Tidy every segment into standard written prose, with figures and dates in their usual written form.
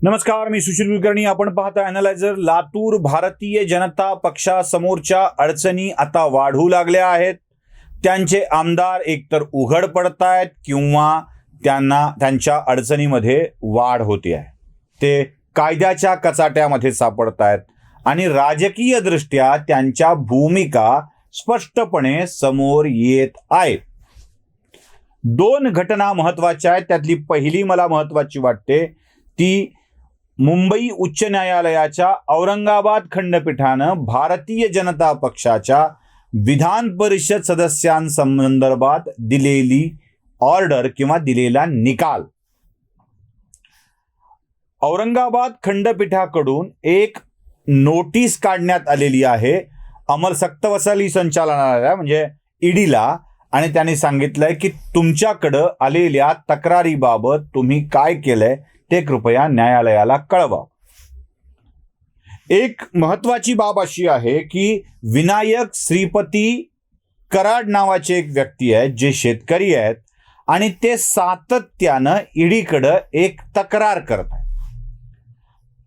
नमस्कार, मी सुशील कुलकर्णी. आपण पाहता अॅनालायझर. लातूर भारतीय जनता पक्षासमोरच्या अडचणी आता वाढू लागल्या आहेत. त्यांचे आमदार एकतर उघड पडतायत किंवा त्यांच्या अडचणीमध्ये वाढ होते आहे. ते कायद्याच्या कचाट्यामध्ये सापडतायत आणि राजकीय दृष्ट्या त्यांच्या भूमिका स्पष्टपणे समोर येत आहेत. दोन घटना महत्वाच्या आहेत. त्यातली पहिली मला महत्वाची वाटते ती मुंबई उच्च न्यायालयाच्या औरंगाबाद खंडपीठानं भारतीय जनता पक्षाच्या विधान परिषद सदस्यांसंदर्भात दिलेली ऑर्डर किंवा दिलेला निकाल. औरंगाबाद खंडपीठाकडून एक नोटीस काढण्यात आलेली आहे अमल सक्तवसुली संचालनालयाला म्हणजे ईडीला, आणि त्यांनी सांगितलंय की तुमच्याकडं आलेल्या तक्रारीबाबत तुम्ही काय केलंय ते कृपया न्यायालयाला कळवा. एक महत्वाची बाब अशी आहे की विनायक श्रीपती कराड नावाचे एक व्यक्ती आहेत जे शेतकरी आहेत आणि ते सातत्यानं ईडीकडं एक तक्रार करत आहेत.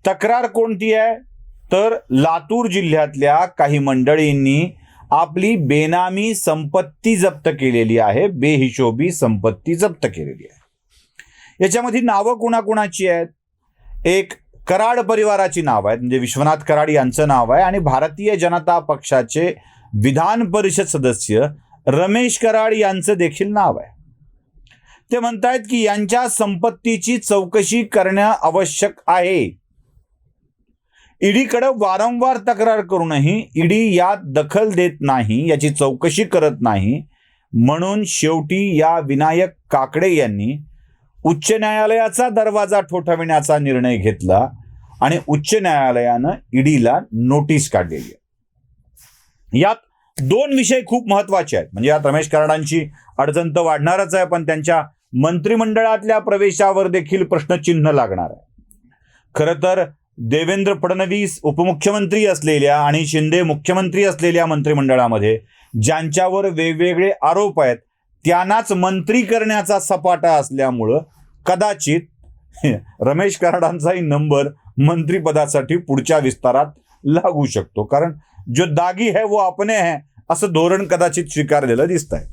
तक्रार कोणती आहे तर लातूर जिल्ह्यातल्या काही मंडळींनी आपली बेनामी संपत्ती जप्त केलेली आहे, बेहिशोबी संपत्ती जप्त केलेली आहे. याच्यामध्ये नावं कुणाकुणाची आहेत? एक कराड परिवाराची नाव आहेत, म्हणजे विश्वनाथ कराड यांचं नाव आहे, आणि भारतीय जनता पक्षाचे विधान परिषद सदस्य रमेश कराड यांचं देखील नाव आहे. ते म्हणतायत की यांच्या संपत्तीची चौकशी करणं आवश्यक आहे. ईडीकडे वारंवार तक्रार करूनही ईडी यात दखल देत नाही, याची चौकशी करत नाही. म्हणून शेवटी या विनायक काकडे यांनी उच्च न्यायालयाचा दरवाजा ठोठाविण्याचा निर्णय घेतला आणि उच्च न्यायालयानं ईडीला नोटीस काढलेली आहे. यात दोन विषय खूप महत्वाचे आहेत. म्हणजे यात रमेश कराडांची अडचण तर वाढणारच आहे, पण त्यांच्या मंत्रिमंडळातल्या प्रवेशावर देखील प्रश्नचिन्ह लागणार आहे. खरं तर देवेंद्र फडणवीस उपमुख्यमंत्री असलेल्या आणि शिंदे मुख्यमंत्री असलेल्या मंत्रिमंडळामध्ये ज्यांच्यावर वेगवेगळे आरोप आहेत त्यांनाच मंत्री करण्याचा सपाटा असल्यामुळं कदाचित रमेश कराडांचाही नंबर मंत्रिपदासाठी पुढच्या विस्तारात लागू शकतो. कारण जो दागी है वो अपने है असं धोरण कदाचित स्वीकारलेलं दिसत आहे.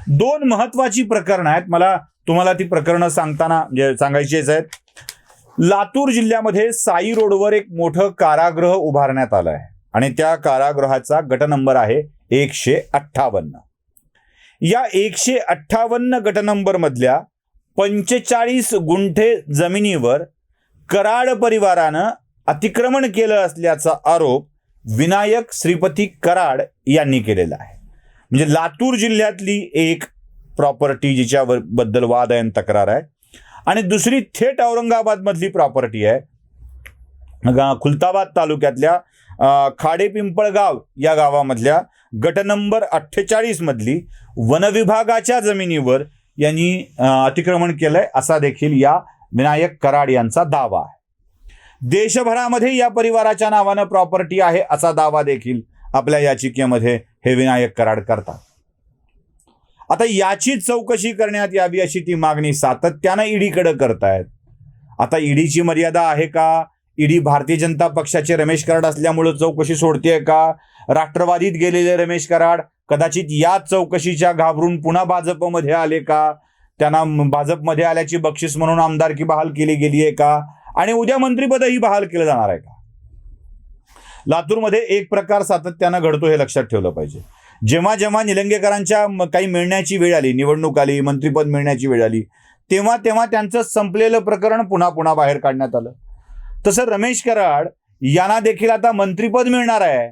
दोन महत्वाची प्रकरणं आहेत. मला तुम्हाला ती प्रकरणं सांगायचीच आहेत. लातूर जिल्ह्यामध्ये साई रोडवर एक मोठं कारागृह उभारण्यात आलं आहे आणि त्या कारागृहाचा गट नंबर आहे 158. या 158 गट नंबर मधल्या 45 गुंठे जमिनीवर कराड परिवारानं अतिक्रमण केलं असल्याचा आरोप विनायक श्रीपती कराड यांनी केलेला आहे. म्हणजे लातूर जिल्ह्यातली एक प्रॉपर्टी जिच्याबद्दल वाद आहे, तक्रार आहे, आणि दुसरी थेट औरंगाबाद मधली प्रॉपर्टी आहे. खुलताबाद तालुक्यातल्या खाडेपिंपळगाव या गावामधल्या गट नंबर 48 मधली वनविभागाच्या जमिनीवर यांनी अतिक्रमण केलंय असा देखील या विनायक कराड यांचा दावा आहे. देशभरामध्ये या परिवाराच्या नावानं प्रॉपर्टी आहे असा दावा देखील आपल्या याचिकेमध्ये हे विनायक कराड करतात. आता याची चौकशी करण्यात यावी अशी ती मागणी सातत्यानं ईडीकडे करतायत. आता ईडीची मर्यादा आहे का? ईडी भारतीय जनता पक्षाचे रमेश कराड असल्यामुळे चौकशी सोडतेय का? राष्ट्रवादीत गेलेले रमेश कराड कदाचित या चौकशीच्या घाबरून पुन्हा भाजपमध्ये आले का? त्यांना भाजपमध्ये आल्याची बक्षीस म्हणून आमदारकी बहाल केली गेली आहे का? आणि उद्या मंत्रिपदही बहाल केलं जाणार आहे का? लातूरमध्ये एक प्रकार सातत्यानं घडतो हे लक्षात ठेवलं पाहिजे. जेव्हा जेव्हा निलंगेकरांच्या काही मिळण्याची वेळ आली, निवडणूक आली, मंत्रिपद मिळण्याची वेळ आली, तेव्हा तेव्हा त्यांचं संपलेलं प्रकरण पुन्हा पुन्हा बाहेर काढण्यात आलं. तसं रमेश कराड यांना देखील आता मंत्रिपद मिळणार आहे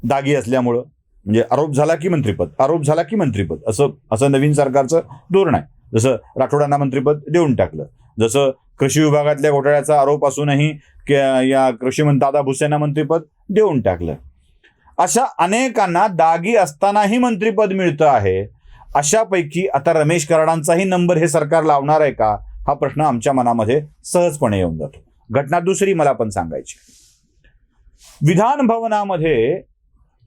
दागी असल्यामुळं. म्हणजे आरोप झाला की मंत्रिपद, आरोप झाला की मंत्रिपद, असं नवीन सरकारचं धोरण आहे. जसं राठोडांना मंत्रिपद देऊन टाकलं, जसं कृषी विभागातल्या घोटाळ्याचा आरोप असूनही या कृषी मंत्री दादा भुसेंना मंत्रिपद देऊन टाकलं. अशा अनेकांना दागी असतानाही मंत्रिपद मिळतं आहे. अशापैकी आता रमेश कराडांचाही नंबर हे सरकार लावणार आहे का हा प्रश्न आमच्या मनामध्ये सहजपणे येऊन जातो. घटना दुसरी मला पण सांगायची. विधान भवनामध्ये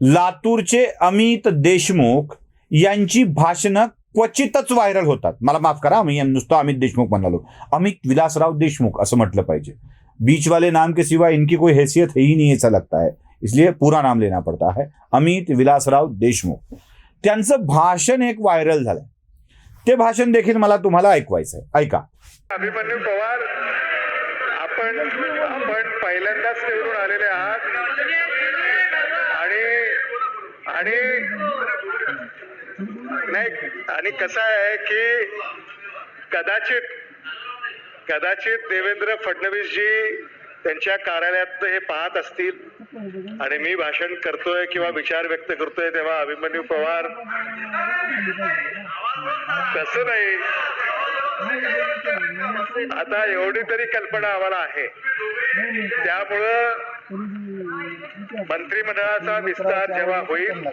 लातूरचे अमित देशमुख यांची भाषणं क्वचितच व्हायरल होतात. मला माफ करा, मी नुसतं अमित देशमुख म्हणालो, अमित विलासराव देशमुख असं म्हटलं पाहिजे. बीच वाले नाम के सिवा इनकी कोई हैसियत है ही नहीं ऐसा लगता है, इसलिए पूरा नाम लेना पड़ता है, अमित विलासराव देशमुख. त्यांचं भाषण एक व्हायरल झालंय. ते भाषण देखील मला तुम्हाला ऐकवायचं आहे. ऐका. अभिमन्यू पवार, आपण पहिल्यांदाच निवडून आलेले आहात आणि नाही, आणि कसं आहे की कदाचित देवेंद्र फडणवीसजी त्यांच्या कार्यालयात हे पाहत असतील आणि मी भाषण करतोय किंवा विचार व्यक्त करतोय तेव्हा अभिमन्यू पवार तसं नाही. आता एवढी तरी कल्पना आम्हाला आहे. त्यामुळं मंत्रिमंडळाचा विस्तार जेव्हा होईल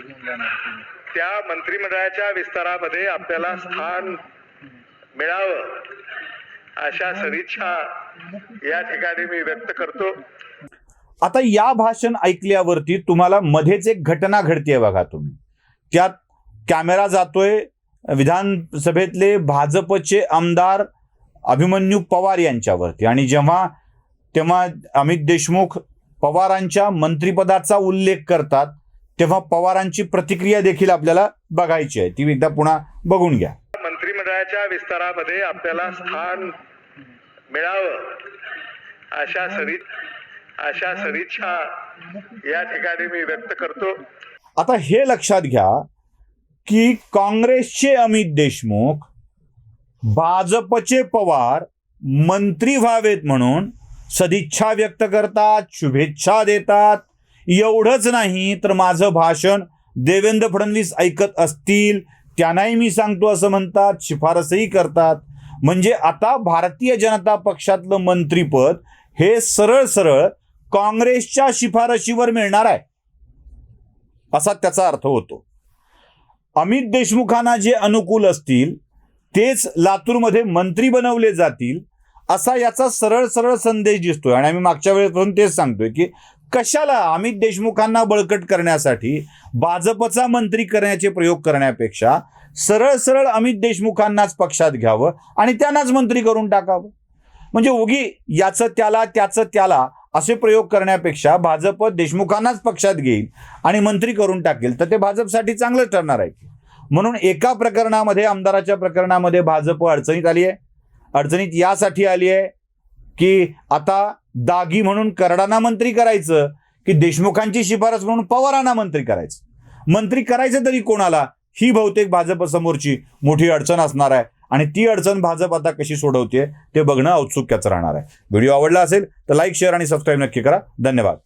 त्या मंत्रिमंडळाच्या विस्तारामध्ये आपल्याला स्थान मिळावं अशा सदिच्छा या ठिकाणी मी व्यक्त करतो. आता या भाषण ऐकल्यावरती तुम्हाला मध्येच एक घटना घडते बघा. तुम्ही त्यात कॅमेरा जातोय विधानसभेतले भाजपचे आमदार अभिमन्यू पवार यांच्यावरती, आणि तेव्हा अमित देशमुख पवारांच्या मंत्रिपदाचा उल्लेख करतात, तेव्हा पवारांची प्रतिक्रिया देखील आपल्याला बघायची आहे. ती एकदा पुन्हा बघून घ्या. मंत्रिमंडळाच्या विस्तारामध्ये आपल्याला स्थान मिळावं अशा सदिच्छा या ठिकाणी मी व्यक्त करतो. आता हे लक्षात घ्या की काँग्रेसचे अमित देशमुख भाजपचे पवार मंत्री व्हावेत म्हणून सदिच्छा व्यक्त करतात, शुभेच्छा देतात. एवढंच नाही तर माझं भाषण देवेंद्र फडणवीस ऐकत असतील त्यांनाही मी सांगतो असं म्हणतात, शिफारसही करतात. म्हणजे आता भारतीय जनता पक्षातलं मंत्रीपद हे सरळ सरळ काँग्रेसच्या शिफारशीवर मिळणार आहे असा त्याचा अर्थ होतो. अमित देशमुखांना जे अनुकूल असतील तेच लातूरमध्ये मंत्री बनवले जातील असा याचा सरळ सरळ संदेश दिसतोय. आणि आम्ही मागच्या वेळेपासून तेच सांगतोय की कशाला अमित देशमुखांना बळकट करण्यासाठी भाजपचा मंत्री करण्याचे प्रयोग करण्यापेक्षा सरळ सरळ अमित देशमुखांनाच पक्षात घ्यावं आणि त्यांनाच मंत्री करून टाकावं. म्हणजे उगी याचं त्याला असे प्रयोग करण्यापेक्षा भाजप देशमुखांनाच पक्षात घेईल आणि मंत्री करून टाकेल तर ते भाजपसाठी चांगलं ठरणार आहे. म्हणून एका प्रकरणामध्ये, आमदाराच्या प्रकरणामध्ये भाजप अडचणीत आली आहे. अडचणीत यासाठी आली आहे की आता दागी म्हणून करडांना मंत्री करायचं की देशमुखांची शिफारस म्हणून पवारांना मंत्री करायचं. मंत्री करायचं तरी कोणाला, ही बहुतेक भाजप समोरची मोठी अडचण असणार आहे. आणि ती अडचण भाजप आता कशी सोडवते ते बघणं औत्सुक्याचं राहणार आहे. व्हिडिओ आवडला असेल तर लाईक, शेअर आणि सबस्क्राईब नक्की करा. धन्यवाद.